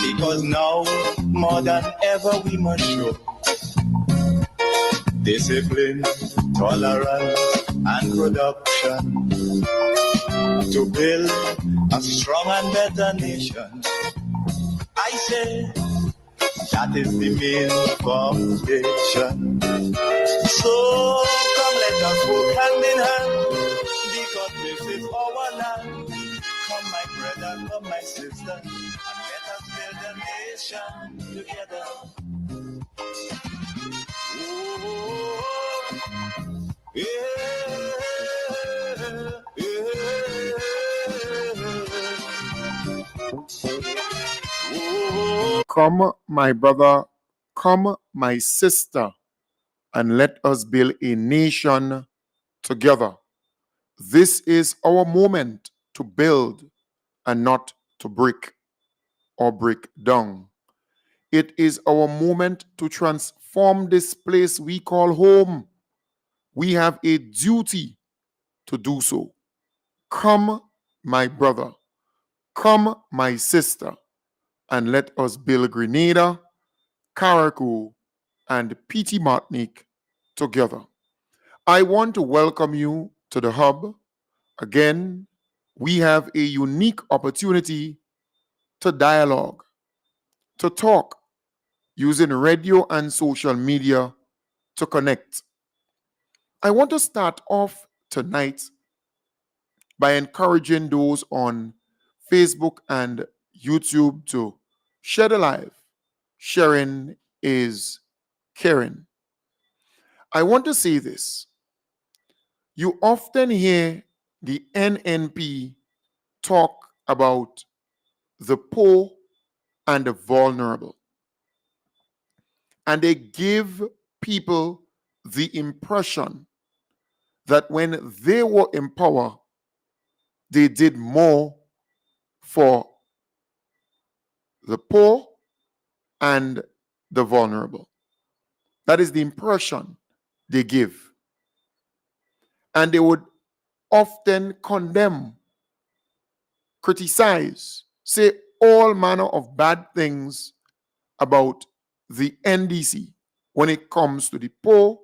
Because now, more than ever, we must show discipline, tolerance, and production to build a strong and better nation. I say that is the main foundation. So come let us work hand in hand, because this is our land. Come my brother, come my sister, and let us build a nation together. Come, my brother, come, my sister, and let us build a nation together. This is our moment to build and not to break or break down. It is our moment to transform this place we call home. We have a duty to do so. Come, my brother, come, my sister, and let us build Grenada, Carriacou, and Petite Martinique together. I want to welcome you to the Hub. Again, we have a unique opportunity to dialogue, to talk, using radio and social media to connect. I want to start off tonight by encouraging those on Facebook and YouTube to share the live. Sharing is caring. I want to say this. You often hear the NNP talk about the poor and the vulnerable. And they give people the impression that when they were in power, they did more for the poor and the vulnerable. That is the impression they give. And they would often condemn, criticize, say all manner of bad things about the NDC when it comes to the poor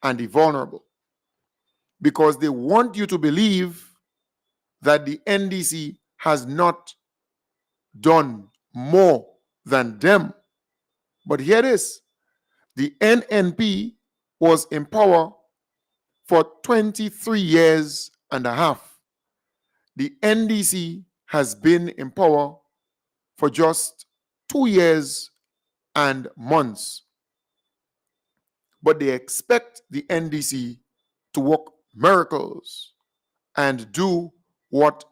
and the vulnerable. Because they want you to believe that the NDC has not done more than them. But here it is. The NNP was in power for 23 years and a half. The NDC has been in power for just 2 years and months. But they expect the NDC to work miracles and do what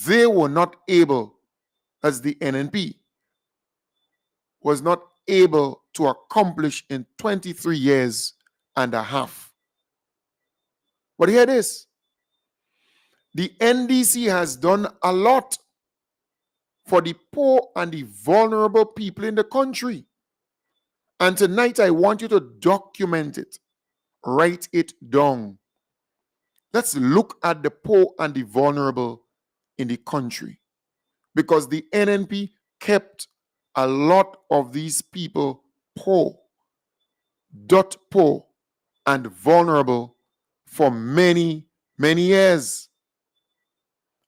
they were not able, as the NNP was not able to accomplish in 23 years and a half. But here it is. The NDC has done a lot for the poor and the vulnerable people in the country. And tonight I want you to document it. Write it down. Let's look at the poor and the vulnerable in the country. Because the NNP kept a lot of these people poor, dirt poor, and vulnerable for many, many years.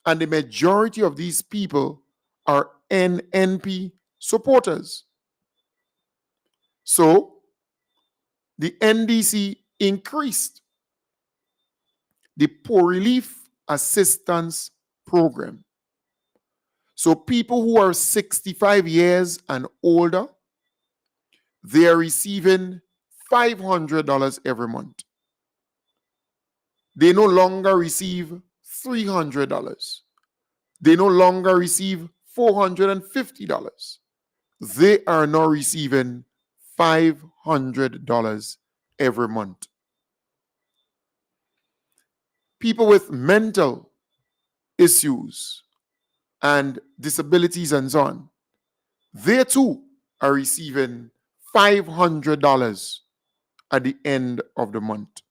And the majority of these people are NNP supporters. So, the NDC increased the Poor Relief Assistance Program. So people who are 65 years and older, they are receiving $500 every month. They no longer receive $300. They no longer receive $450. They are now receiving $500 every month. People with mental issues and disabilities and so on, they too are receiving $500 at the end of the month.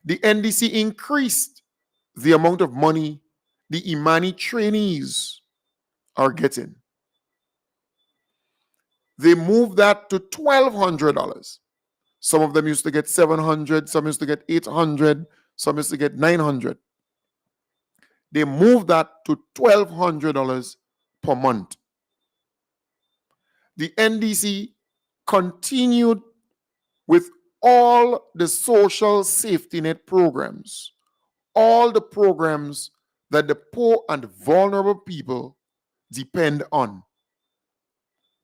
The NDC increased the amount of money the Imani trainees are getting. they moved that to $1,200. Some of them used to get 700, some used to get 800, some used to get 900. They moved that to $1,200 per month. The NDC continued with all the social safety net programs, all the programs that the poor and vulnerable people depend on.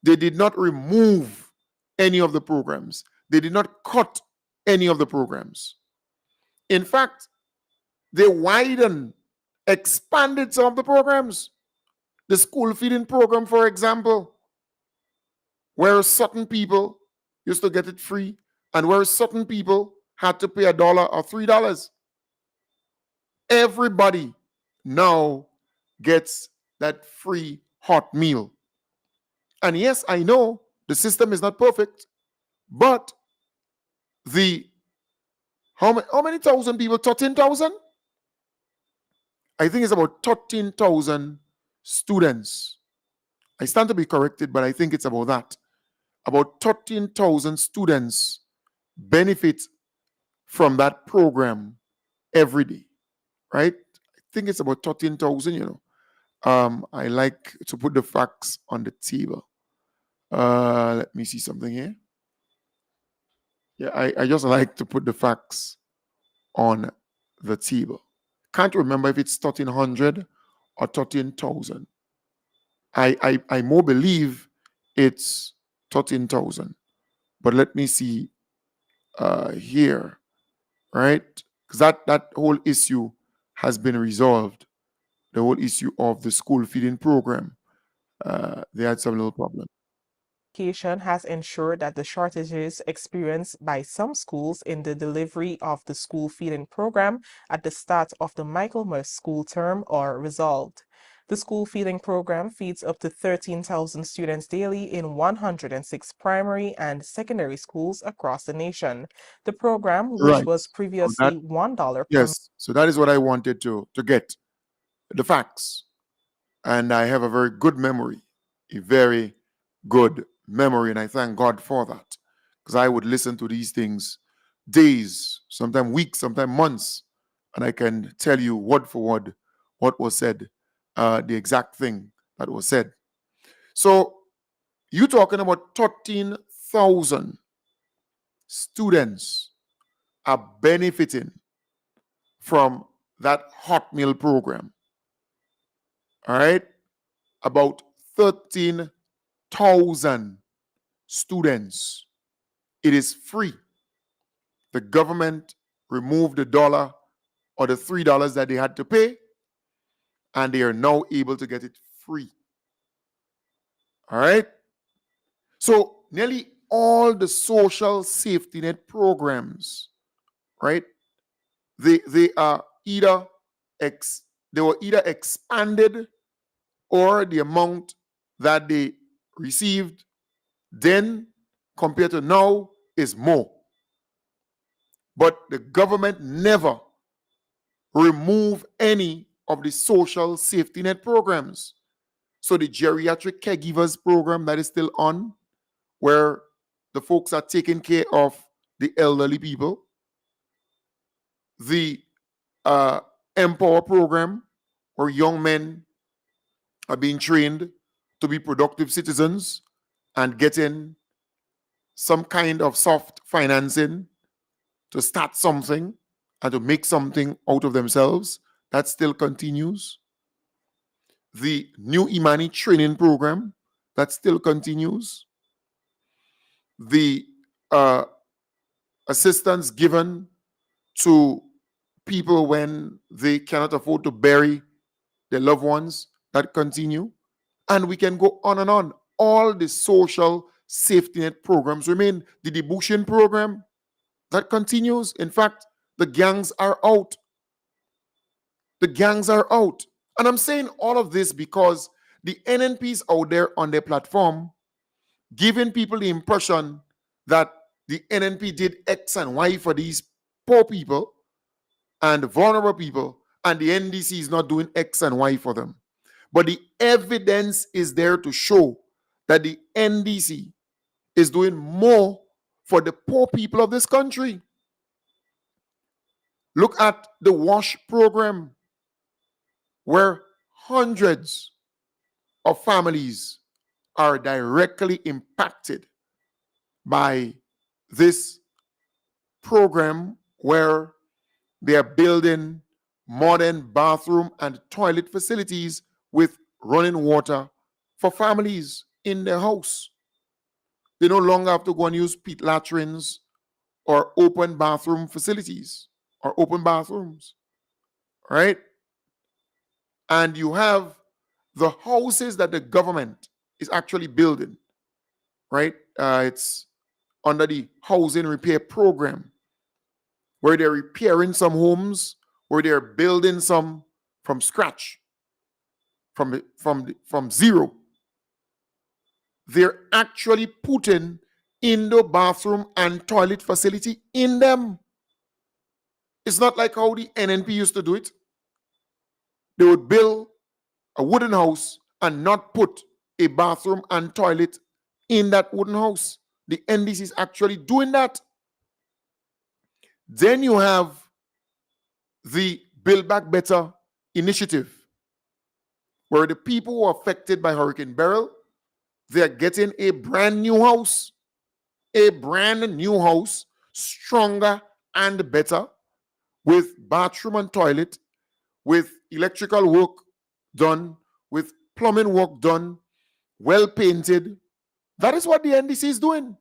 They did not remove any of the programs. They did not cut any of the programs. In fact, they widened, expanded some of the programs. The school feeding program, for example, where certain people used to get it free and where certain people had to pay $1 or $3. Everybody now gets that free hot meal. And yes, I know the system is not perfect, but the how many thousand people? 13,000? I think it's about 13,000 students. I stand to be corrected, but I think it's about that. About 13,000 students benefit from that program every day, right? I think it's about 13,000, I like to put the facts on the table. Let me see something here. Yeah, I just like to put the facts on the table. Can't remember if it's 1,300 or 13,000. I more believe it's 13,000. But let me see here, right? Because that whole issue has been resolved. The whole issue of the school feeding program. They had some little problem. Education has ensured that the shortages experienced by some schools in the delivery of the school feeding program at the start of the Michaelmas school term are resolved. The school feeding program feeds up to 13,000 students daily in 106 primary and secondary schools across the nation. The program, which Right. was So that, previously $1 per yes. So that is what I wanted to get. The facts. And I have a very good memory. A very good memory. And I thank God for that. Because I would listen to these things days, sometimes weeks, sometimes months. And I can tell you word for word what was said, the exact thing that was said. So you're talking about 13,000 students are benefiting from that hot meal program. All right? About 13,000 students. It is free. The government removed the dollar or the $3 that they had to pay, and they are now able to get it free. All right? So nearly all the social safety net programs, right? They are either they were either expanded or the amount that they received then compared to now is more. But the government never removed any of the social safety net programs. So the geriatric caregivers program that is still on, where the folks are taking care of the elderly people, the Empower program, where young men are being trained to be productive citizens and getting some kind of soft financing to start something and to make something out of themselves. That still continues. The new Imani training program, that still continues. The assistance given to people when they cannot afford to bury their loved ones, that continue. And we can go on and on. All the social safety net programs remain. The Debunking program, that continues. In fact, the gangs are out. The gangs are out. And I'm saying all of this because the NNPs out there on their platform giving people the impression that the NNP did X and Y for these poor people and vulnerable people, and the NDC is not doing X and Y for them. But the evidence is there to show that the NDC is doing more for the poor people of this country. Look at the WASH program, where hundreds of families are directly impacted by this program, where they are building modern bathroom and toilet facilities with running water for families in their house. They no longer have to go and use pit latrines or open bathroom facilities or open bathrooms, right? And you have the houses that the government is actually building, right? It's under the housing repair program, where they're repairing some homes, where they're building some from scratch, from zero. They're actually putting indoor bathroom and toilet facility in them. It's not like how the NNP used to do it. They would build a wooden house and not put a bathroom and toilet in that wooden house. The NDC is actually doing that. Then you have the Build Back Better initiative, where the people who are affected by Hurricane Beryl, they're getting a brand new house, stronger and better, with bathroom and toilet, with electrical work done, with plumbing work done, well painted. That is what the NDC is doing.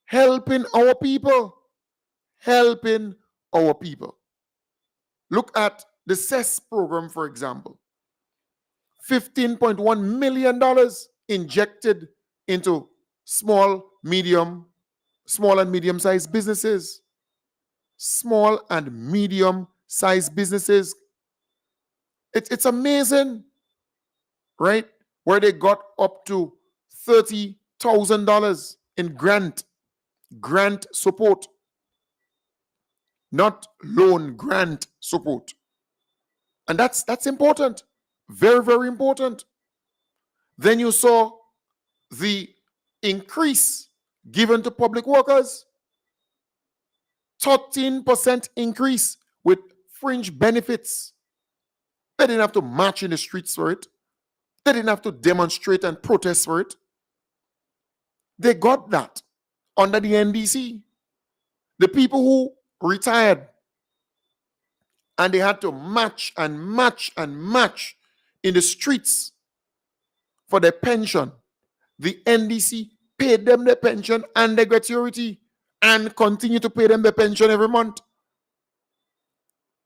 Helping our people. Helping our people. Look at the CES program, for example. $15.1 million injected into small and medium-sized businesses. Small and medium-sized businesses. It's amazing, right? Where they got up to $30,000 in grant support. Not loan, grant support. And that's important. Very, very important. Then you saw the increase given to public workers. 13% increase with fringe benefits. They didn't have to march in the streets for it. They didn't have to demonstrate and protest for it. They got that under the NDC. The people who retired and they had to match in the streets for their pension, the NDC paid them their pension and their gratuity and continue to pay them their pension every month.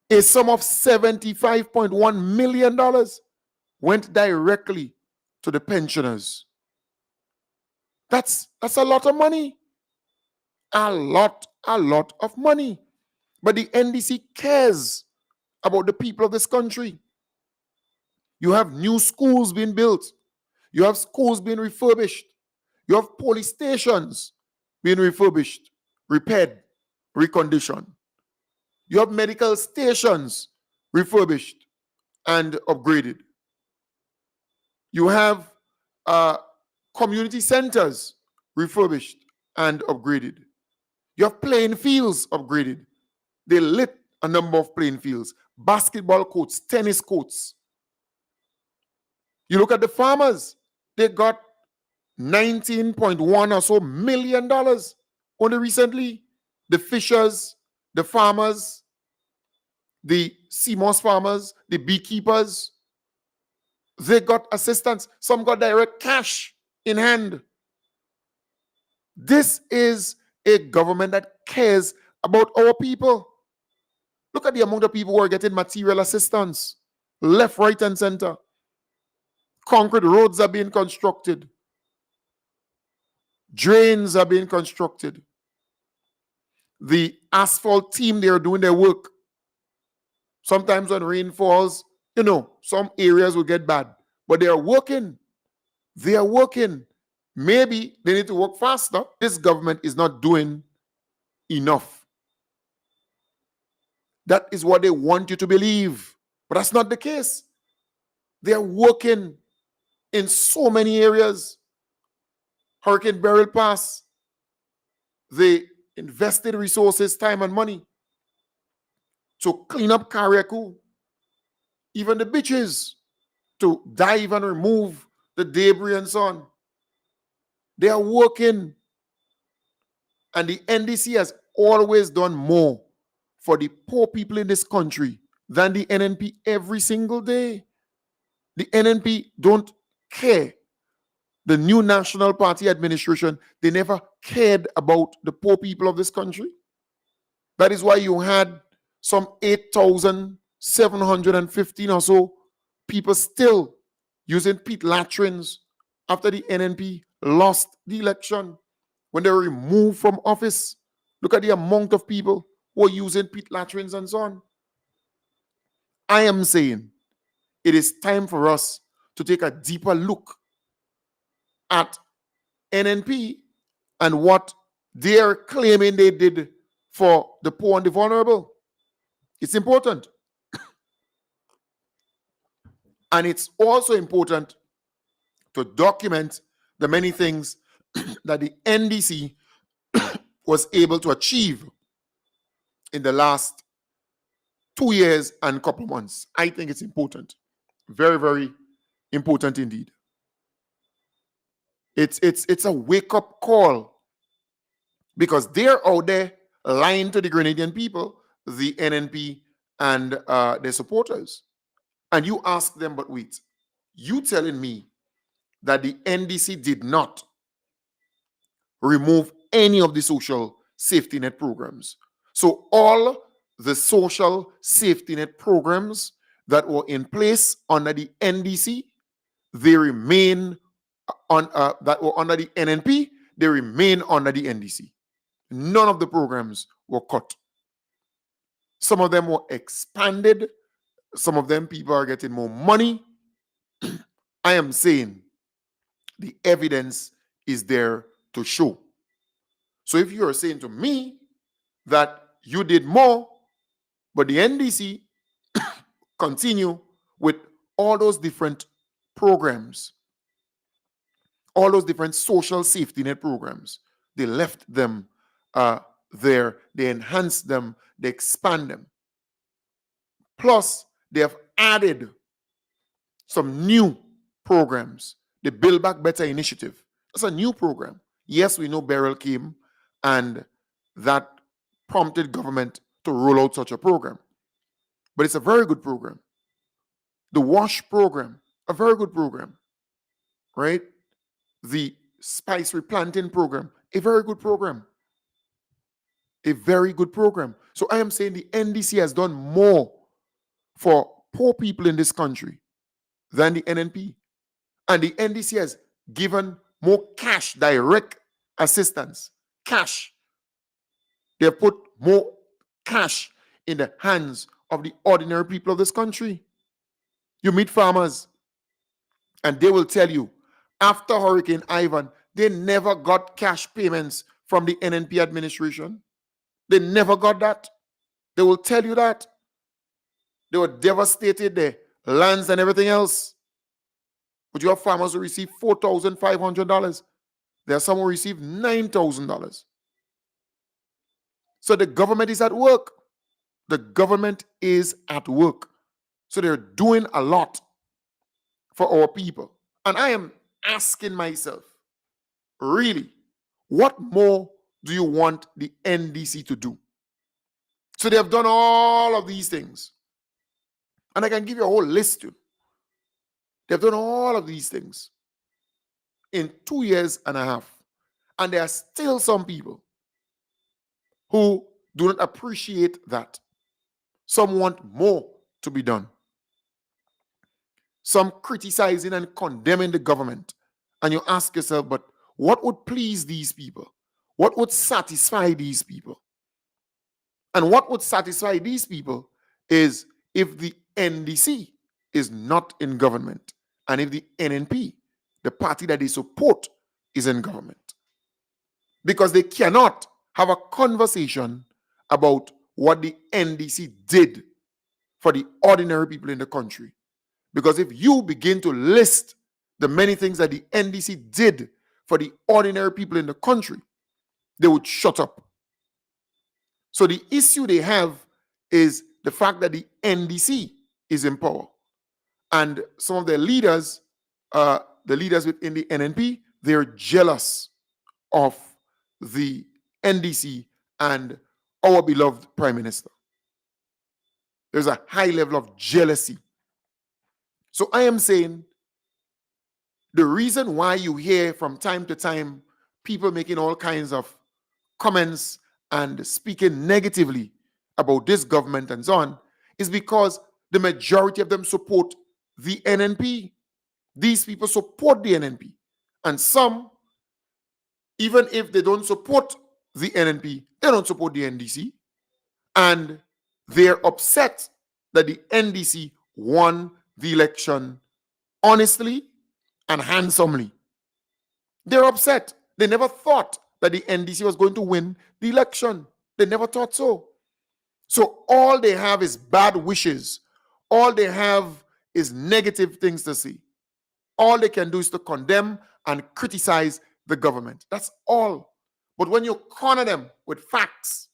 A sum of $75.1 million went directly to the pensioners. That's a lot of money. A lot of money. But the NDC cares about the people of this country. You have new schools being built. You have schools being refurbished. You have police stations being refurbished, repaired, reconditioned. You have medical stations refurbished and upgraded. You have community centers refurbished and upgraded. You have playing fields upgraded. They lit a number of playing fields, basketball courts, tennis courts. You look at the farmers, they got $19.1 or so million only recently. The fishers, the farmers, the CMOS farmers, the beekeepers, they got assistance. Some got direct cash in hand. This is a government that cares about our people. Look at the amount of people who are getting material assistance, left, right, and center. Concrete roads are being constructed. Drains are being constructed. The asphalt team, they are doing their work. Sometimes when rain falls, some areas will get bad. But they are working. They are working. Maybe they need to work faster. This government is not doing enough. That is what they want you to believe. But that's not the case. They are working in so many areas. Hurricane Beryl passed. They invested resources, time, and money to clean up Carriacou, even the beaches, to dive and remove the debris and so on. They are working. And the NDC has always done more for the poor people in this country than the NNP every single day. The NNP don't care. The new National Party administration, they never cared about the poor people of this country. That is why you had some 8,715 or so people still using pit latrines after the NNP lost the election. When they were removed from office, look at the amount of people who are using pit latrines and so on. I am saying it is time for us to take a deeper look at NNP and what they're claiming they did for the poor and the vulnerable. It's important. And it's also important to document the many things that the NDC was able to achieve in the last 2 years and a couple of months. I think it's important. Very, very important indeed. It's a wake-up call because they're out there lying to the Grenadian people, the NNP and their supporters. And you ask them, but wait, you telling me that the NDC did not remove any of the social safety net programs. So all the social safety net programs that were in place under the NDC, they remain on that were under the NNP, they remain under the NDC. None of the programs were cut. Some of them were expanded. Some of them people are getting more money. I am saying the evidence is there to show. So if you are saying to me that you did more, but the NDC continue with all those different programs, all those different social safety net programs, they left them there, they enhanced them, they expand them. Plus, they have added some new programs. The Build Back Better initiative. That's a new program. Yes, we know Beryl came and that prompted government to roll out such a program. But it's a very good program. The WASH program, a very good program, right? The spice replanting program, a very good program. A very good program. So I am saying the NDC has done more for poor people in this country than the NNP. And the NDC has given more cash, direct assistance, cash. They have put more cash in the hands of the ordinary people of this country. You meet farmers, and they will tell you, after Hurricane Ivan, they never got cash payments from the NNP administration. They never got that. They will tell you that. They were devastated, their lands and everything else. But you have farmers who receive $4,500. There are some who receive $9,000. So the government is at work. The government is at work. So they're doing a lot for our people. And I am asking myself, really, what more do you want the NDC to do? So they have done all of these things. And I can give you a whole list too. They've done all of these things in 2 years and a half. And there are still some people who do not appreciate that. Some want more to be done. Some criticizing and condemning the government. And you ask yourself, but what would please these people? What would satisfy these people? And what would satisfy these people is if the NDC is not in government and if the NNP, the party that they support, is in government. Because they cannot have a conversation about what the NDC did for the ordinary people in the country. Because if you begin to list the many things that the NDC did for the ordinary people in the country, they would shut up. So the issue they have is the fact that the NDC is in power. And some of their leaders, the leaders within the NNP, they're jealous of the NDC and our beloved Prime Minister. There's a high level of jealousy. So I am saying the reason why you hear from time to time people making all kinds of comments and speaking negatively about this government and so on is because the majority of them support the NNP. These people support the NNP. And some, even if they don't support the NNP, they don't support the NDC. And they're upset that the NDC won the election honestly and handsomely. They're upset. They never thought that the NDC was going to win the election. They never thought so. So all they have is bad wishes. All they have is negative things to say. All they can do is to condemn and criticize the government. That's all. But when you corner them with facts,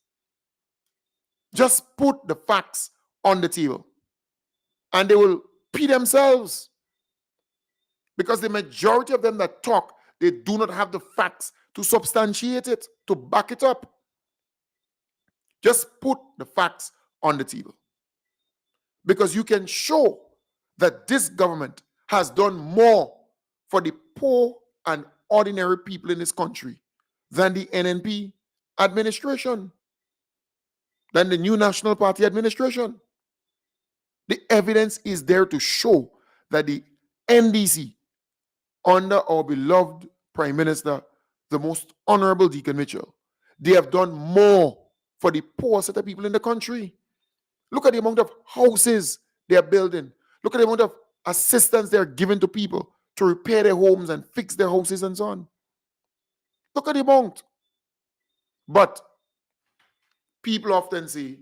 just put the facts on the table and they will pee themselves. Because the majority of them that talk, they do not have the facts to substantiate it, to back it up. Just put the facts on the table. Because you can show that this government has done more for the poor and ordinary people in this country than the NNP administration, than the New National Party administration. The evidence is there to show that the NDC, under our beloved Prime Minister, the most Honorable Deacon Mitchell, they have done more for the poor set of people in the country. Look at the amount of houses they are building. Look at the amount of assistance they are giving to people to repair their homes and fix their houses and so on. Look at the amount. But people often say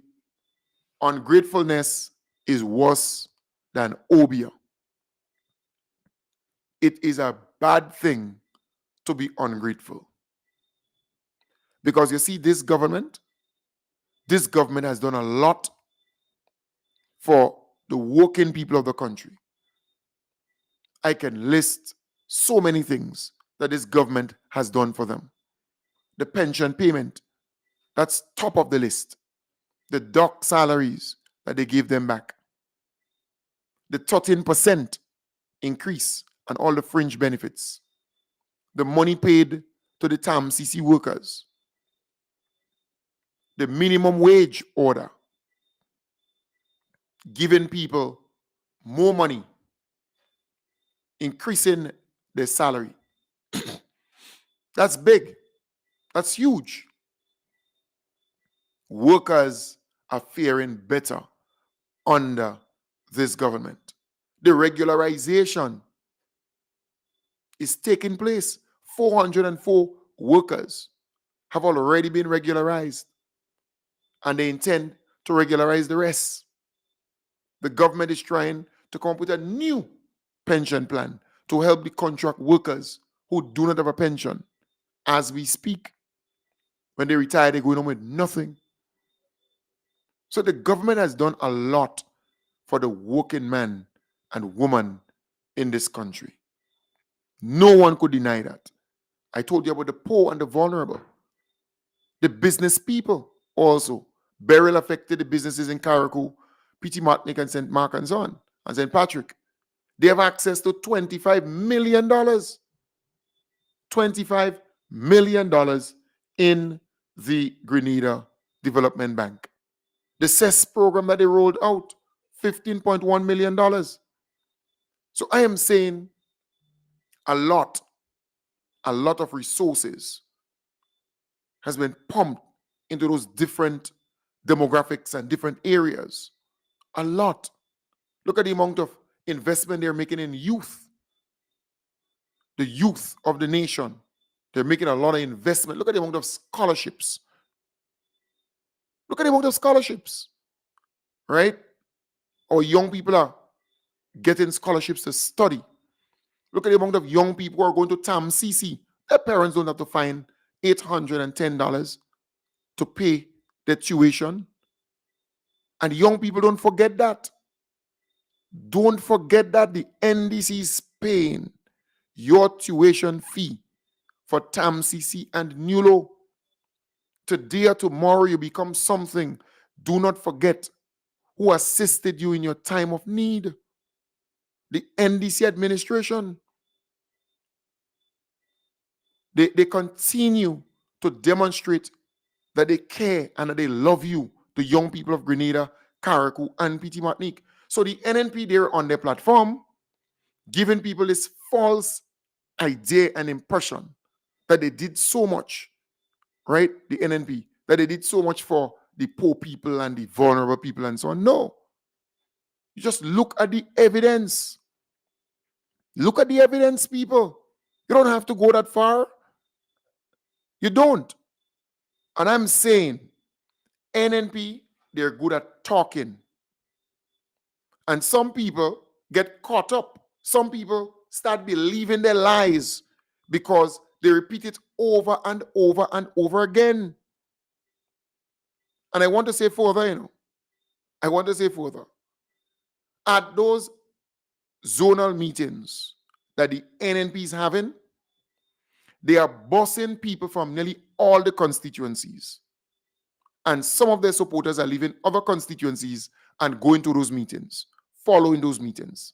ungratefulness is worse than obeah. It is a bad thing to be ungrateful. Because you see, this government has done a lot for the working people of the country. I can list so many things that this government has done for them. The pension payment, that's top of the list. The dock salaries that they gave them back. The 13% increase and all the fringe benefits. The money paid to the TAMCC workers. The minimum wage order. Giving people more money. Increasing their salary. That's big. That's huge. Workers are faring better under this government. The regularization is taking place. 404 workers have already been regularized, and they intend to regularize the rest. The government is trying to come up with a new pension plan to help the contract workers who do not have a pension as we speak. When they retire, they're going home with nothing. So the government has done a lot for the working man and woman in this country. No one could deny that. I told you about the poor and the vulnerable. The business people also. Beryl affected the businesses in Carriacou, P.T. Martinique and St. Mark and so on, and St. Patrick. They have access to $25 million. $25 million in the Grenada Development Bank. The CES program that they rolled out, $15.1 million. So I am saying a lot of resources has been pumped into those different demographics and different areas. A lot. Look at the amount of investment they're making in youth. The youth of the nation. They're making a lot of investment. Look at the amount of scholarships. Look at the amount of scholarships. Right? Our young people are getting scholarships to study. Look at the amount of young people who are going to TAMCC Their parents don't have to find $810 to pay their tuition. And young people, don't forget that. Don't forget that the NDC is paying your tuition fee for TAMCC and NULO. Today or tomorrow, you become something. Do not forget who assisted you in your time of need. The NDC administration. They continue to demonstrate that they care and that they love you, the young people of Grenada, Carriacou, and PT Martinique. So the NNP, they're on their platform, giving people this false idea and impression that they did so much, right? The NNP, that they did so much for the poor people and the vulnerable people and so on. No. You just look at the evidence. Look at the evidence, people. You don't have to go that far. You don't. And I'm saying, NNP, they're good at talking. And some people get caught up. Some people start believing their lies because they repeat it over and over and over again. And I want to say further, at those zonal meetings that the NNP is having, they are bossing people from nearly all the constituencies. And some of their supporters are leaving other constituencies and going to those meetings, following those meetings.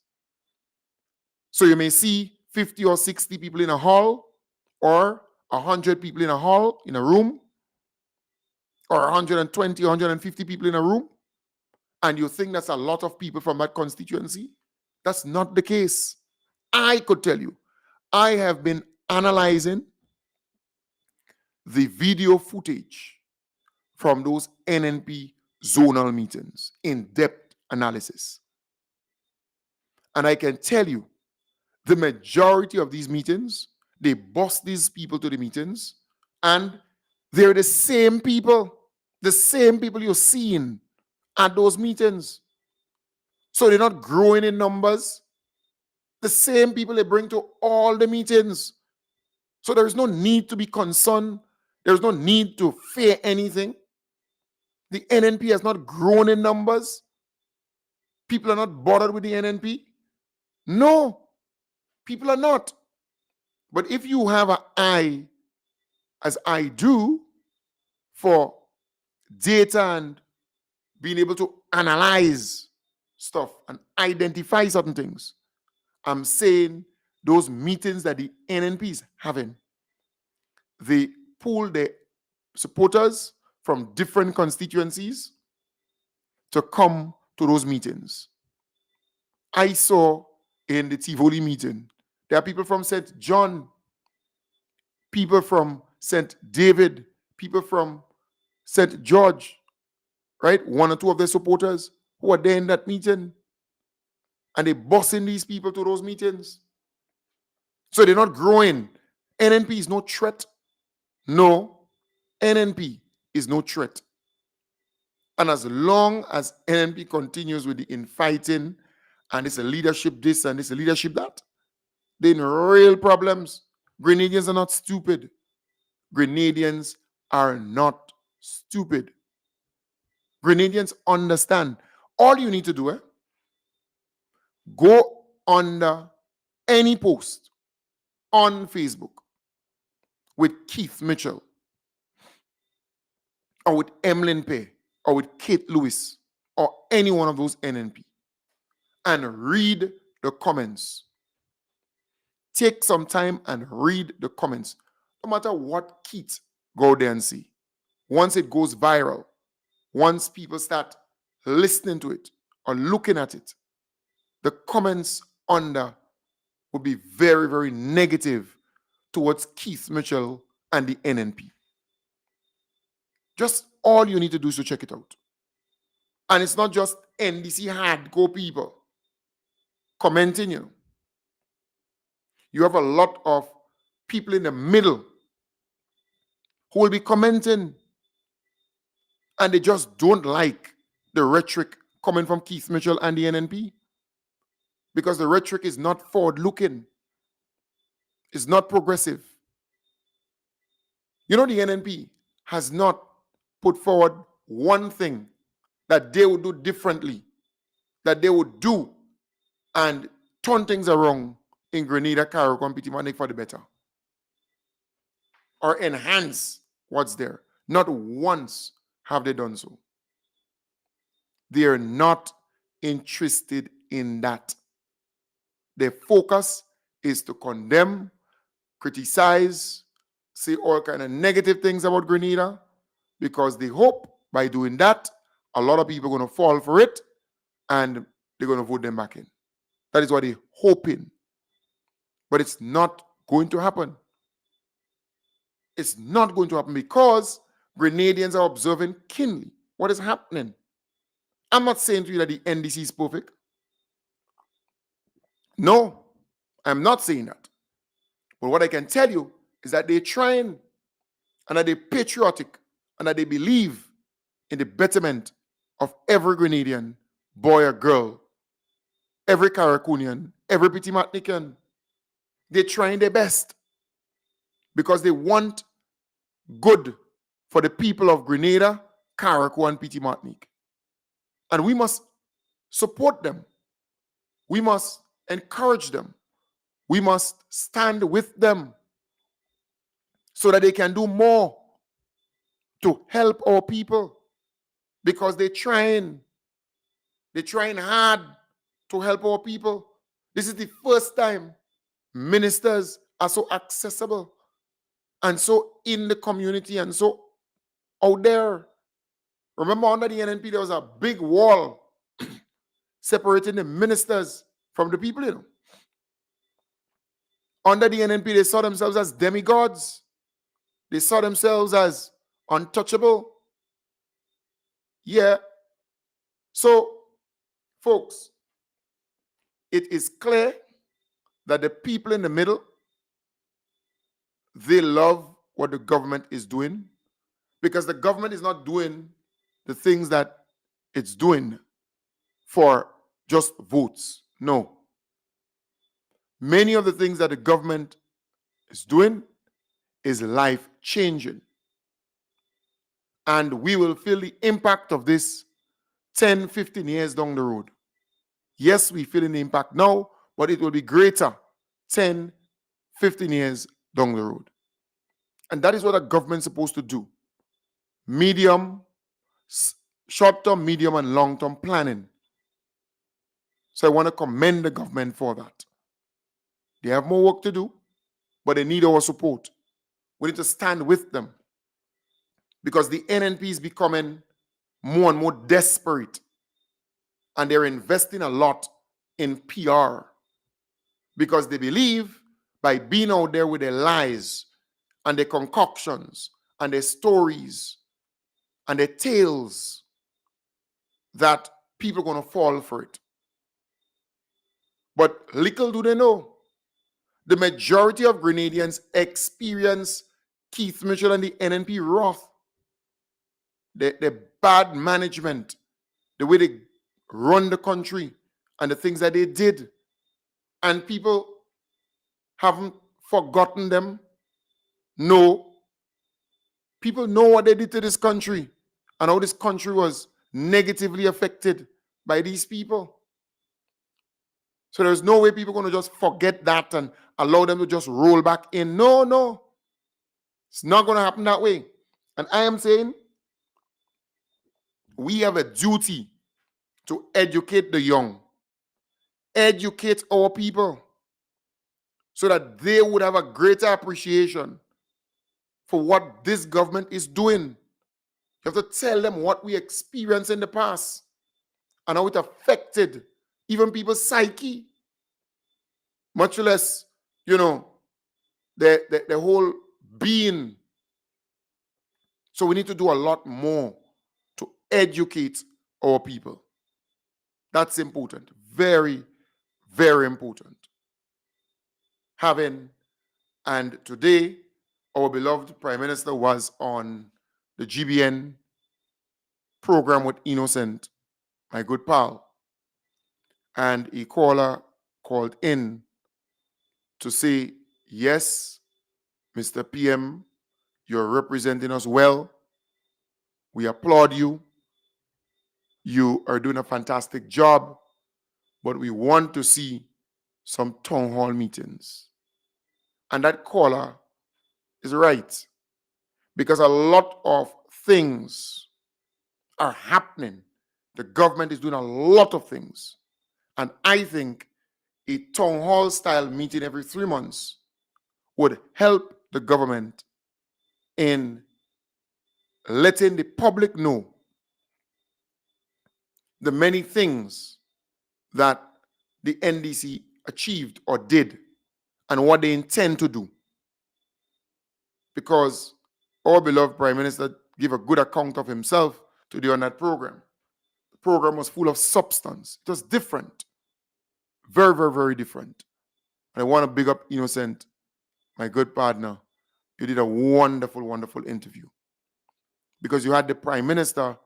So you may see 50 or 60 people in a hall, or 100 people in a hall, in a room, or 120, 150 people in a room, and you think that's a lot of people from that constituency. That's not the case. I could tell you, I have been analyzing the video footage from those NNP zonal meetings, in-depth analysis. And I can tell you, the majority of these meetings, they boss these people to the meetings, and they're the same people you're seeing at those meetings. So they're not growing in numbers. The same people they bring to all the meetings. So there is no need to be concerned. There's no need to fear anything. The NNP has not grown in numbers. People are not bothered with the NNP. No, people are not. But if you have an eye, as I do, for data and being able to analyze stuff and identify certain things, I'm saying those meetings that the NNP is having, they pull their supporters from different constituencies to come to those meetings. I saw in the Tivoli meeting, there are people from St. John, people from St. David, people from St. George, right? One or two of their supporters who are there in that meeting. And they're bossing these people to those meetings. So they're not growing. NNP is no threat. No, NNP is no threat. And as long as NNP continues with the infighting, and it's a leadership this and it's a leadership that, they're in real problems. Grenadians are not stupid. Grenadians are not stupid. Grenadians understand. All you need to do, go under any post on Facebook with Keith Mitchell, or with Emlyn Pay, or with Kate Lewis, or any one of those NNP, and read the comments. Take some time and read the comments. No matter what Keith go there and see. Once it goes viral, once people start listening to it or looking at it, the comments under will be very, very negative towards Keith Mitchell and the NNP. Just all you need to do is to check it out. And it's not just NDC hardcore people commenting, You have a lot of people in the middle who will be commenting, and they just don't like the rhetoric coming from Keith Mitchell and the NNP, because the rhetoric is not forward-looking. It's not progressive. You know, the NNP has not put forward one thing that they would do differently, that they would do and turn things around in Grenada, Carriacou, and Petit for the better, or enhance what's there. Not once have they done so. They are not interested in that. Their focus is to condemn, criticize, say all kind of negative things about Grenada, because they hope by doing that, a lot of people are going to fall for it and they're going to vote them back in. That is what they're hoping. But it's not going to happen. It's not going to happen because Grenadians are observing keenly what is happening. I'm not saying to you that the NDC is perfect. No, I'm not saying that. But what I can tell you is that they're trying, and that they're patriotic, and that they believe in the betterment of every Grenadian, boy or girl, every Caracunian, every Petit Martinican. They're trying their best because they want good for the people of Grenada, Carriacou, and Petit Martinique. And we must support them. We must encourage them. We must stand with them so that they can do more to help our people, because they're trying hard to help our people. This is the first time ministers are so accessible and so in the community and so out there. Remember, under the NNP, there was a big wall separating the ministers from the people, you know. Under the NNP, they saw themselves as demigods. They saw themselves as untouchable. Yeah. So, folks, it is clear that the people in the middle, they love what the government is doing, because the government is not doing the things that it's doing for just votes. No. Many of the things that the government is doing is life-changing. And we will feel the impact of this 10, 15 years down the road. Yes, we feel the impact now, but it will be greater 10, 15 years down the road. And that is what a government is supposed to do. Short-term, medium, and long-term planning. So I want to commend the government for that. They have more work to do, but they need our support. We need to stand with them, because the NNP is becoming more and more desperate, and they're investing a lot in PR, because they believe by being out there with their lies and their concoctions and their stories and their tales, that people are going to fall for it. But little do they know, the majority of Grenadians experience Keith Mitchell and the NNP wrath. The bad management, the way they run the country, and the things that they did. And people haven't forgotten them. No. People know what they did to this country and how this country was negatively affected by these people. So there's no way people are going to just forget that and allow them to just roll back in. No, no. It's not going to happen that way. And I am saying we have a duty to educate the young, educate our people, so that they would have a greater appreciation for what this government is doing. You have to tell them what we experienced in the past and how it affected even people's psyche, much less, the whole being. So we need to do a lot more to educate our people. That's important. Very, very important. And today, our beloved Prime Minister was on the GBN program with Innocent, my good pal. And a caller called in to say, yes, Mr. PM, You're representing us well. We applaud you. You are doing a fantastic job, but we want to see some town hall meetings. And that caller is right, because a lot of things are happening. The government is doing a lot of things. And I think a town hall style meeting every 3 months would help the government in letting the public know the many things that the NDC achieved or did and what they intend to do. Because our beloved Prime Minister gave a good account of himself today on that program. The program was full of substance. It was different. Very, very, very different. And I want to big up Innocent, my good partner. You did a wonderful, wonderful interview, because you had the Prime Minister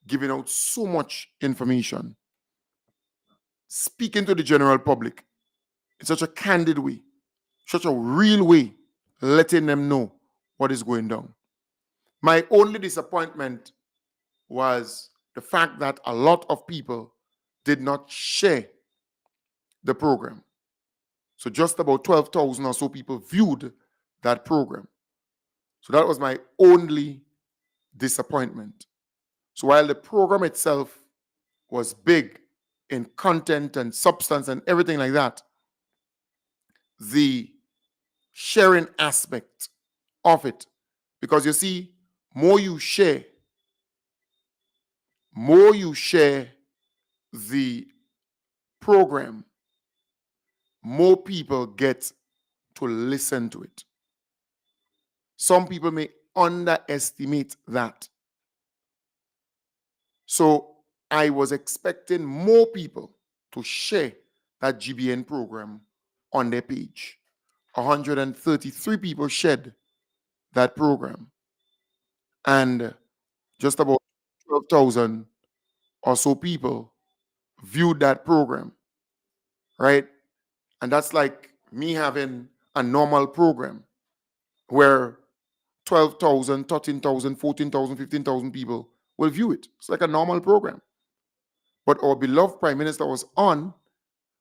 giving out so much information, speaking to the general public in such a candid way, such a real way, letting them know what is going down. My only disappointment was the fact that a lot of people did not share the program. So just about 12,000 or so people viewed that program. So that was my only disappointment. So while the program itself was big in content and substance and everything like that, the sharing aspect of it, because you see, more you share the program, more people get to listen to it. Some people may underestimate that. So I was expecting more people to share that GBN program on their page. 133 people shared that program, and just about 12,000 or so people viewed that program, right? And that's like me having a normal program where 12,000, 13,000, 14,000, 15,000 people will view it. It's like a normal program. But our beloved Prime Minister was on,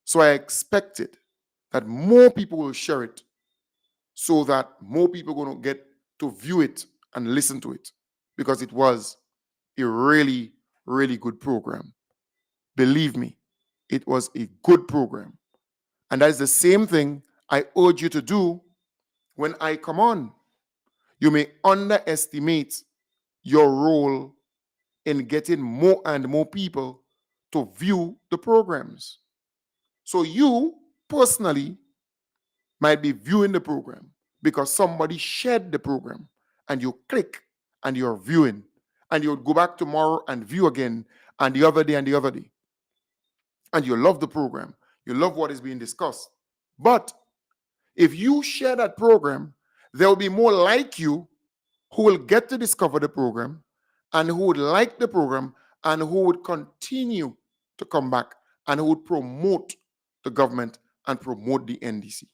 so I expected that more people will share it, so that more people are going to get to view it and listen to it, because it was a really, really good program. Believe me, it was a good program. And that is the same thing I urge you to do when I come on. You may underestimate your role in getting more and more people to view the programs. So you personally might be viewing the program because somebody shared the program, and you click and you're viewing, and you'll go back tomorrow and view again, and the other day and the other day. And you love the program. You love what is being discussed. But if you share that program, there will be more like you who will get to discover the program, and who would like the program, and who would continue to come back, and who would promote the government and promote the NDC.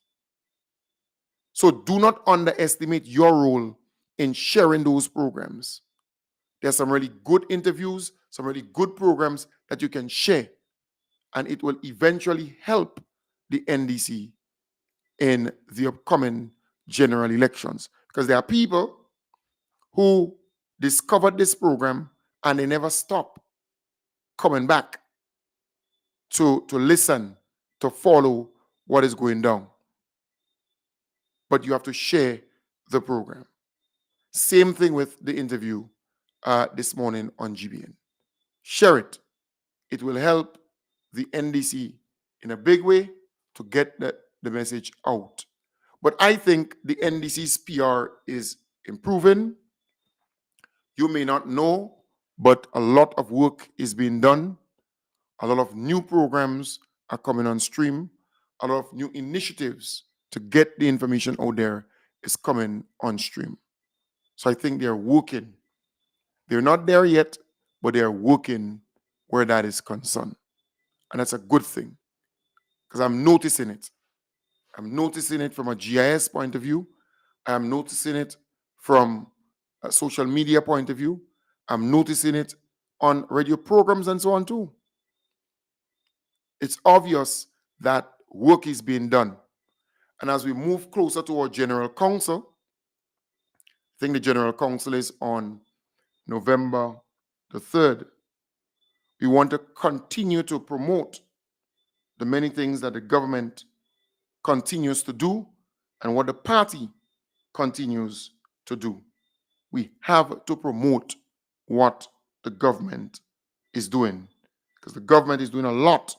So do not underestimate your role in sharing those programs. There's some really good interviews, some really good programs that you can share, and it will eventually help the NDC in the upcoming general elections. Because there are people who discovered this program and they never stop coming back to listen, to follow what is going down. But you have to share the program. Same thing with the interview this morning on GBN. Share it. It will help the NDC in a big way to get the message out. But I think the NDC's PR is improving. You may not know, but a lot of work is being done. A lot of new programs are coming on stream. A lot of new initiatives to get the information out there is coming on stream. So I think they're working. They're not there yet, but they're working where that is concerned. And that's a good thing, because I'm noticing it. I'm noticing it from a GIS point of view. I'm noticing it from social media point of view. I'm noticing it on radio programs and so on too. It's obvious that work is being done. And as we move closer to our General Council, I think the General Council is on November the 3rd. We want to continue to promote the many things that the government continues to do and what the party continues to do. We have to promote what the government is doing because the government is doing a lot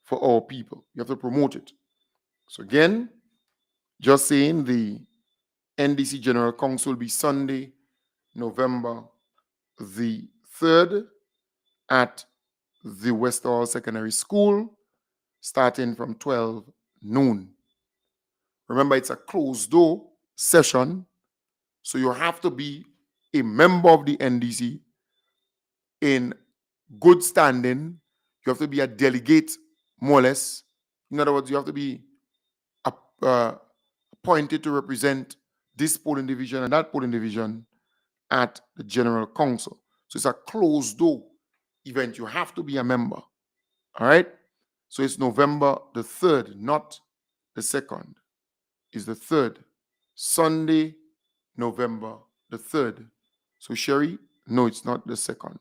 for our people. You have to promote it. So again, just saying the NDC General Council will be Sunday, November the 3rd at the West Hall Secondary School, starting from 12 noon. Remember, it's a closed door session, so you have to be a member of the NDC in good standing. You have to be a delegate, more or less. In other words, you have to be appointed to represent this polling division and that polling division at the General Council. So it's a closed door event. You have to be a member. All right? So it's November the 3rd, not the 2nd. It's the 3rd. Sunday, November the 3rd. So Sherry, no, it's not the 2nd.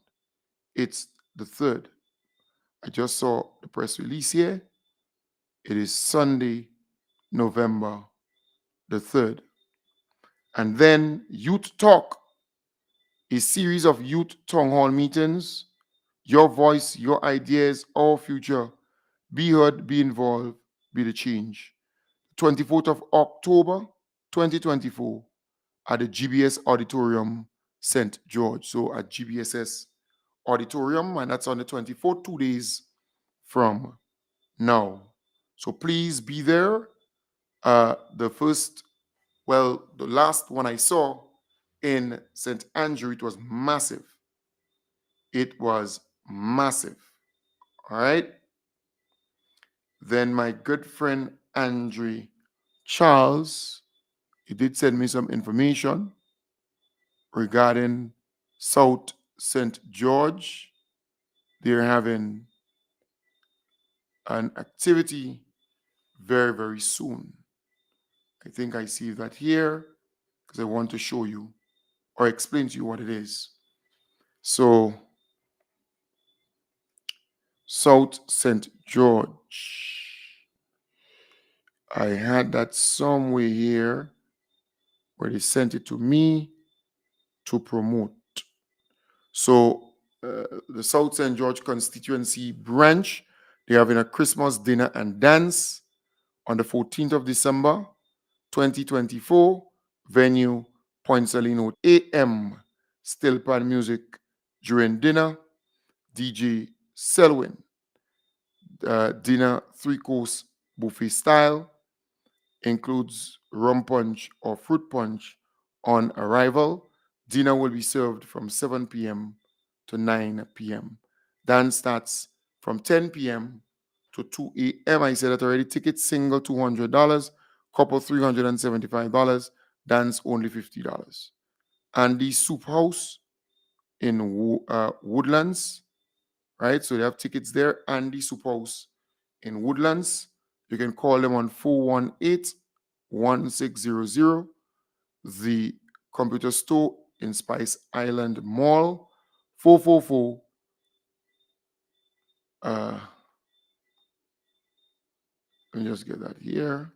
It's the 3rd. I just saw the press release here. It is Sunday, November the 3rd. And then Youth Talk, a series of youth town hall meetings. Your voice, your ideas, our future. Be heard, be involved, be the change. 24th of October, 2024, at the GBS Auditorium, St. George. So at GBSS Auditorium, and that's on the 24th, 2 days from now. So please be there. The last one I saw in St. Andrew, it was massive. It was massive. All right. Then my good friend Andre Charles, he did send me some information regarding South St. George. They're having an activity very, very soon. I think I see that here because I want to show you or explain to you what it is. So, South St. George. I had that somewhere here where they sent it to me to promote. So, the South St. George constituency branch, they're having a Christmas dinner and dance on the 14th of December, 2024. Venue, Point Salino, AM, still pan music during dinner. DJ Selwyn. Dinner 3-course buffet style. Includes rum punch or fruit punch on arrival. Dinner will be served from 7 p.m. to 9 p.m. Dance starts from 10 p.m. to 2 a.m. I said that already. Ticket single $200, couple $375, dance only $50. And the Soup House in Woodlands, right? So they have tickets there. And the Soup House in Woodlands. You can call them on 418-1600. The computer store in Spice Island Mall, 444. Let me just get that here.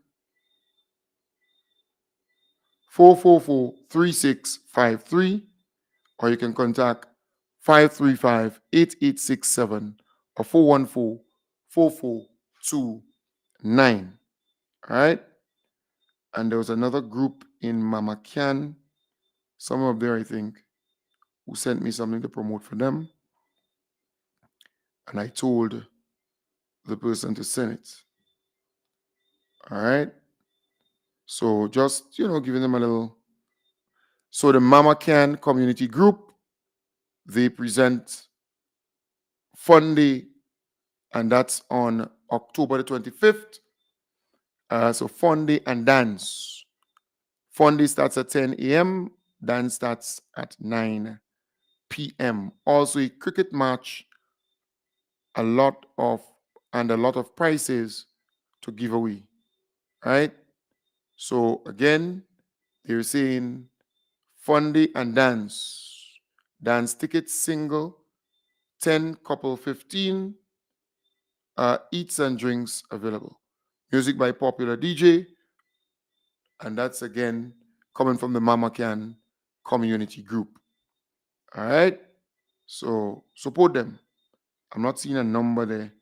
444-3653, or you can contact 535-8867 or 414-4429. All right. And there was another group in Mama Can, somewhere up there, I think, who sent me something to promote for them. And I told the person to send it. All right. So just, giving them a little. So the Mama Can community group, they present Fun Day, and that's on October the 25th. So Fun Day and dance. Fun Day starts at 10 a.m. dance starts at 9 p.m. Also, a cricket match, a lot of prizes to give away, right? So again, they're saying fun day and dance. Dance tickets single, 10, couple 15, eats and drinks available. Music by popular DJ, and that's again coming from the Mama Can community group. All right? So support them. I'm not seeing a number there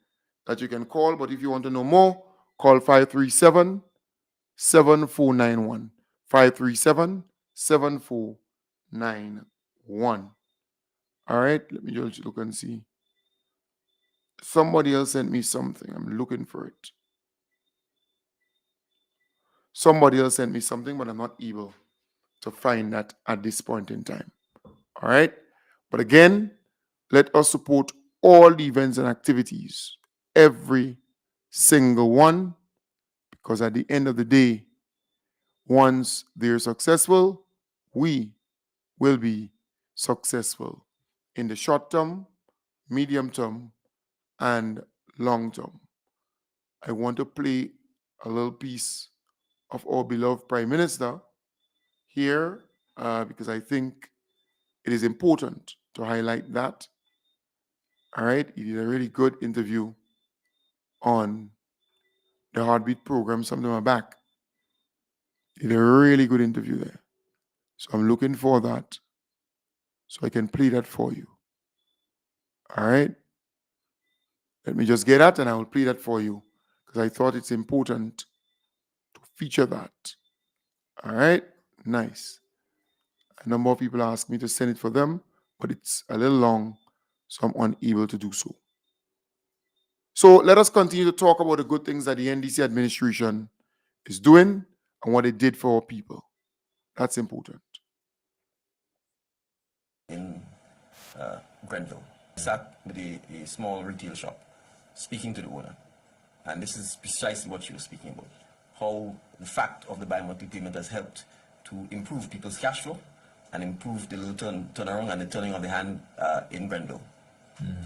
that you can call, but if you want to know more, call 537 7491. 537 7491. All right, let me just look and see. Somebody else sent me something. I'm looking for it. Somebody else sent me something, but I'm not able to find that at this point in time. All right. But again, let us support all the events and activities, every single one, because at the end of the day, once they're successful, we will be successful in the short term, medium term, and long term. I want to play a little piece of our beloved Prime Minister here because I think it is important to highlight that. All right, he did a really good interview on the Heartbeat program some time back. He did a really good interview there. So I'm looking for that so I can play that for you. All right. Let me just get that and I will play that for you because I thought it's important to feature that. All right. Nice. A number of people asked me to send it for them, but it's a little long, so I'm unable to do so. So let us continue to talk about the good things that the NDC administration is doing and what it did for our people. That's important. In Grenville, sat with a small retail shop, speaking to the owner. And this is precisely what she was speaking about. How the fact of the bi-monthly payment has helped to improve people's cash flow and improve the little turnaround and the turning of the hand in Grenville,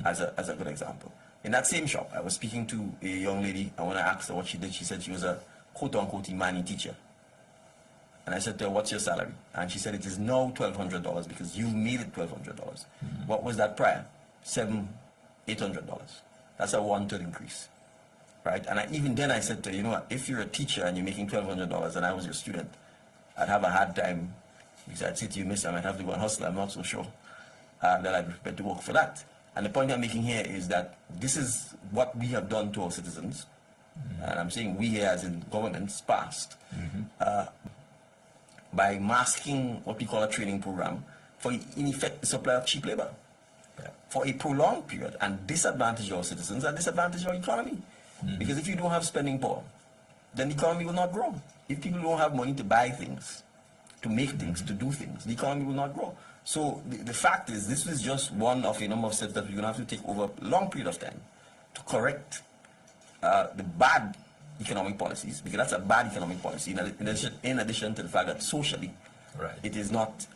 as a good example. In that same shop, I was speaking to a young lady, and when I asked her what she did, she said she was a quote-unquote Imani teacher. And I said to her, what's your salary? And she said, it is now $1,200 because you made it $1,200. What was that prior? $700, $800. That's a 1/3 increase, right? And even then I said to her, you know what, if you're a teacher and you're making $1,200 and I was your student, I'd have a hard time because I'd say to you, miss, I might have to go and hustle. I'm not so sure that I'd be prepared to work for that. And the point I'm making here is that this is what we have done to our citizens. And I'm saying we here as in governments past, by masking what we call a training program for, in effect, the supply of cheap labor for a prolonged period and disadvantage our citizens and disadvantage our economy. Because if you don't have spending power, then the economy will not grow. If people don't have money to buy things, to make things, to do things, the economy will not grow. So the fact is, this is just one of a number of steps that we're going to have to take over a long period of time to correct the bad economic policies, because that's a bad economic policy, in addition to the fact that socially, it is not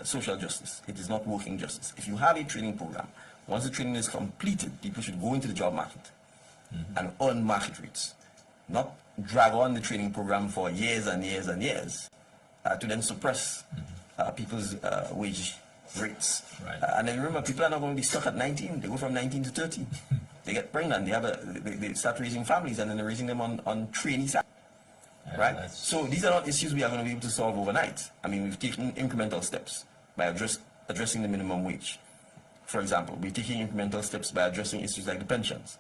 social justice. It is not working justice. If you have a training program, once the training is completed, people should go into the job market and earn market rates, not drag on the training program for years and years and years to then suppress people's wage rates. And then remember, people are not going to be stuck at 19. They go from 19 to 30. They get pregnant, they start raising families, and then they're raising them on trainee salaries. Right? So these are not issues we are going to be able to solve overnight. I mean, we've taken incremental steps by addressing the minimum wage. For example, we're taking incremental steps by addressing issues like the pensions.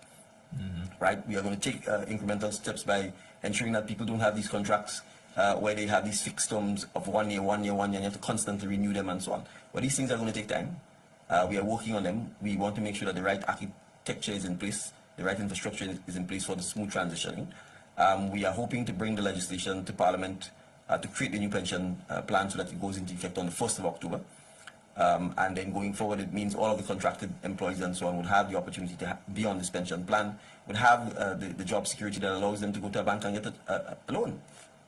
Right? We are going to take incremental steps by ensuring that people don't have these contracts where they have these fixed terms of 1 year, 1 year, 1 year, and you have to constantly renew them and so on. But these things are going to take time. We are working on them. We want to make sure that the right architecture is in place, the right infrastructure is in place for the smooth transitioning. We are hoping to bring the legislation to Parliament to create the new pension plan so that it goes into effect on the 1st of October. And then going forward, it means all of the contracted employees and so on would have the opportunity to be on this pension plan, would have the job security that allows them to go to a bank and get a loan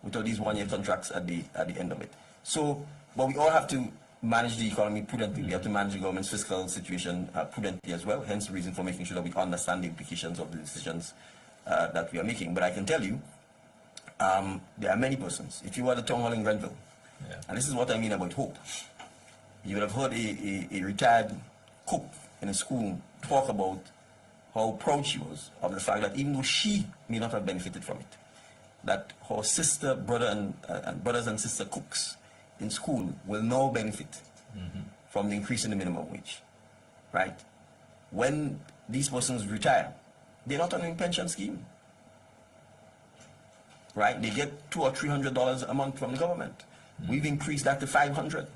without these 1 year contracts at the end of it. So But we all have to manage the economy prudently. We have to manage the government's fiscal situation prudently as well. Hence the reason for making sure that we understand the implications of the decisions that we are making. But I can tell you, there are many persons. If you were at the town hall in Grenville, and this is what I mean about hope, you would have heard a retired cook in a school talk about how proud she was of the fact that even though she may not have benefited from it, that her sister, brother, and brothers and sister cooks in school will now benefit from the increase in the minimum wage, right? When these persons retire, they're not on a pension scheme, right? They get $200 or $300 a month from the government. We've increased that to $500,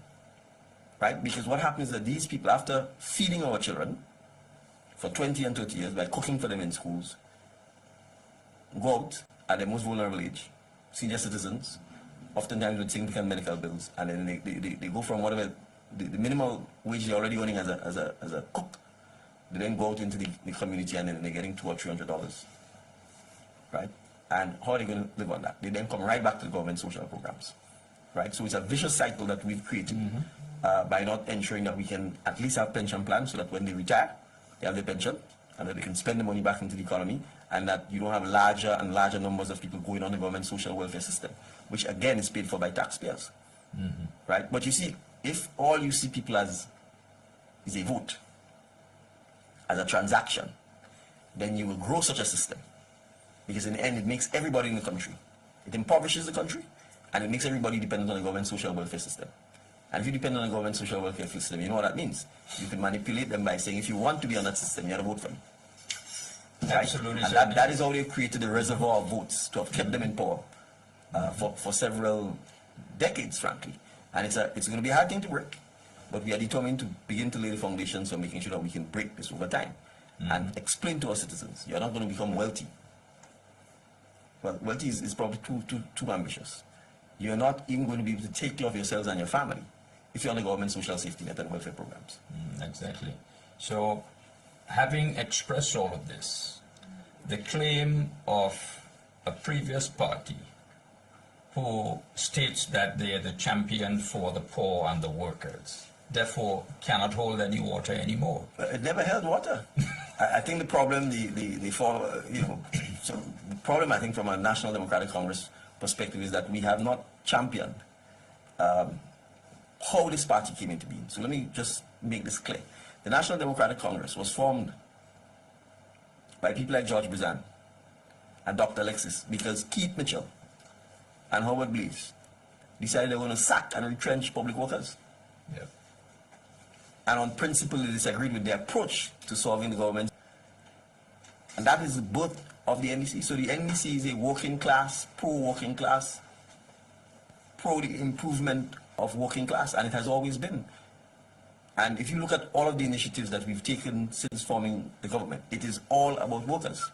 right? Because what happens is that these people, after feeding our children for 20 and 30 years by cooking for them in schools, go out at their most vulnerable age, senior citizens, oftentimes with significant medical bills, and then they go from whatever the minimal wage they're already earning as a cook, they then go out into the community and then they're getting $200 or $300, right? And how are they going to live on that? They then come right back to the government social programs, right? So it's a vicious cycle that we've created by not ensuring that we can at least have pension plans so that when they retire, they have their pension and that they can spend the money back into the economy, and that you don't have larger and larger numbers of people going on the government social welfare system, which again is paid for by taxpayers, right? But you see, if all you see people as is a vote, as a transaction, then you will grow such a system, because in the end it makes everybody in the country, it impoverishes the country, and it makes everybody dependent on the government social welfare system. And if you depend on the government social welfare system, you know what that means. You can manipulate them by saying, if you want to be on that system, you have to vote for them. Absolutely. Right? And that is how they've created the reservoir of votes to have kept them in power for several decades, frankly. And it's going to be a hard thing to break, but we are determined to begin to lay the foundations for making sure that we can break this over time and explain to our citizens, you're not going to become wealthy. Well, wealthy is probably too ambitious. You're not even going to be able to take care of yourselves and your family if you're on the government social safety net and welfare programs. Exactly. So, having expressed all of this, the claim of a previous party who states that they are the champion for the poor and the workers, therefore cannot hold any water anymore. It never held water. I think the problem, so the problem I think from a National Democratic Congress perspective is that we have not championed how this party came into being. So let me just make this clear. The National Democratic Congress was formed by people like George Brizan and Dr. Alexis because Keith Mitchell and Howard Blease decided they were going to sack and retrench public workers. Yep. And on principle, they disagreed with the approach to solving the government. And that is the birth of the NDC. So the NDC is a working class, pro-working class, pro the improvement of working class, and it has always been. And if you look at all of the initiatives that we've taken since forming the government, it is all about workers.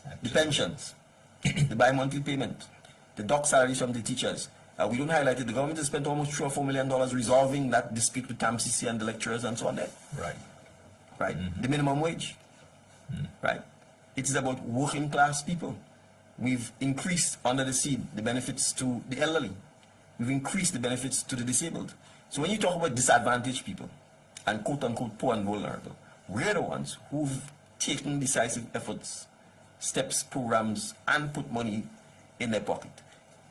Absolutely. The pensions, the bi-monthly payment, the dock salaries from the teachers. We don't highlight it. The government has spent almost $3 or $4 million resolving that dispute with TAMCC and the lecturers and so on there. Right. Right? The minimum wage. Right? It is about working class people. We've increased under the seed the benefits to the elderly. We've increased the benefits to the disabled. So when you talk about disadvantaged people and quote-unquote poor and vulnerable, we're the ones who've taken decisive efforts, steps, programs, and put money in their pocket.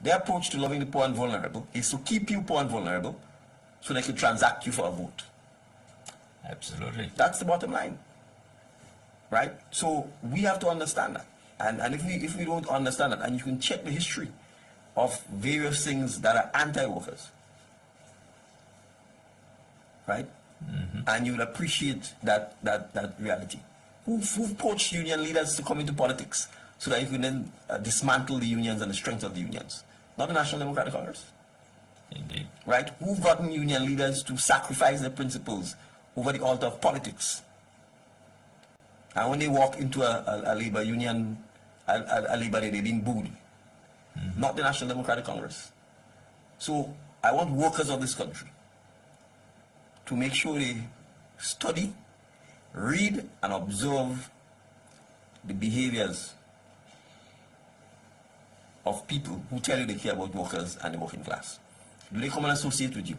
Their approach to loving the poor and vulnerable is to keep you poor and vulnerable so they can transact you for a vote. Absolutely. That's the bottom line. Right? So we have to understand that. And if we don't understand that, and you can check the history of various things that are anti-workers, right? And you will appreciate that reality. Who've poached union leaders to come into politics so that you can then dismantle the unions and the strength of the unions? Not the National Democratic Congress. Indeed. Right? Who've gotten union leaders to sacrifice their principles over the altar of politics? And when they walk into a labor union, a labor day, they're being booed. Not the National Democratic Congress. So I want workers of this country to make sure they study, read, and observe the behaviors of people who tell you they care about workers and the working class. Do they come and associate with you?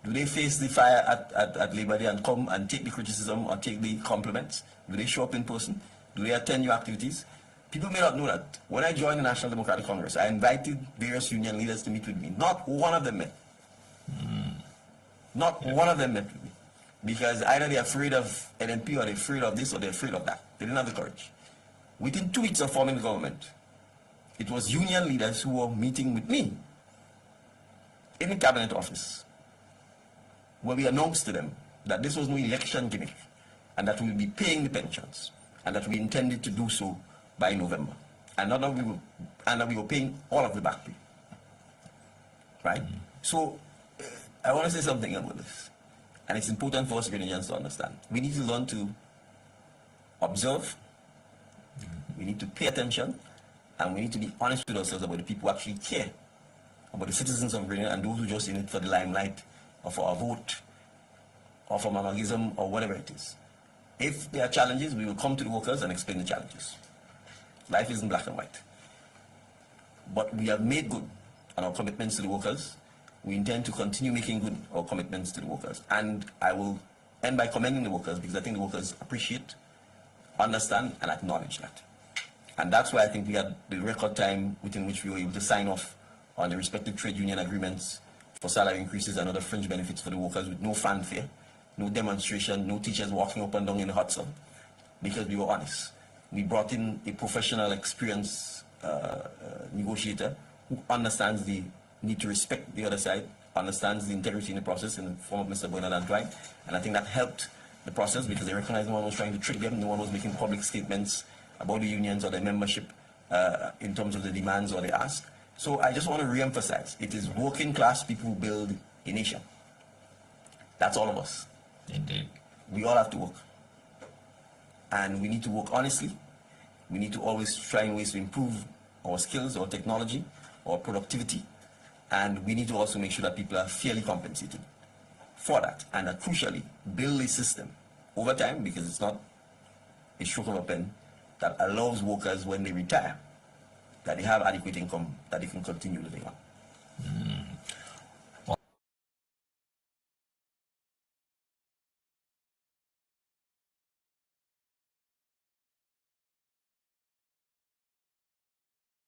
Do they face the fire at Labor Day and come and take the criticism or take the compliments? Do they show up in person? Do they attend your activities? People may not know that when I joined the National Democratic Congress, I invited various union leaders to meet with me. Not one of them met. Not one of them met with me. Because either they're afraid of NNP or they're afraid of this or they're afraid of that. They didn't have the courage. Within 2 weeks of forming the government, it was union leaders who were meeting with me in the cabinet office, where we announced to them that this was no election gimmick and that we would be paying the pensions and that we intended to do so by November. And that we were paying all of the back pay. Right? So I want to say something about this. And it's important for us Grenadians to understand. We need to learn to observe, we need to pay attention, and we need to be honest with ourselves about the people who actually care about the citizens of Grenada and those who just in it for the limelight or for our vote or for mamagism or whatever it is. If there are challenges, we will come to the workers and explain the challenges. Life isn't black and white. But we have made good on our commitments to the workers. We intend to continue making good our commitments to the workers. And I will end by commending the workers because I think the workers appreciate, understand, and acknowledge that. And that's why I think we had the record time within which we were able to sign off on the respective trade union agreements for salary increases and other fringe benefits for the workers with no fanfare, no demonstration, no teachers walking up and down in the hot sun, because we were honest. We brought in a professional, experienced negotiator who understands the need to respect the other side, understands the integrity in the process in the form of Mr. Bernard Antoine, and I think that helped the process because they recognized no one was trying to trick them, no one was making public statements about the unions or their membership in terms of the demands or the ask. So I just want to re-emphasize, it is working class people who build a nation. That's all of us. Indeed. We all have to work. And we need to work honestly. We need to always try ways to improve our skills, our technology, our productivity. And we need to also make sure that people are fairly compensated for that. And that crucially, build a system over time, because it's not a stroke of a pen, that allows workers when they retire, that they have adequate income that they can continue living on.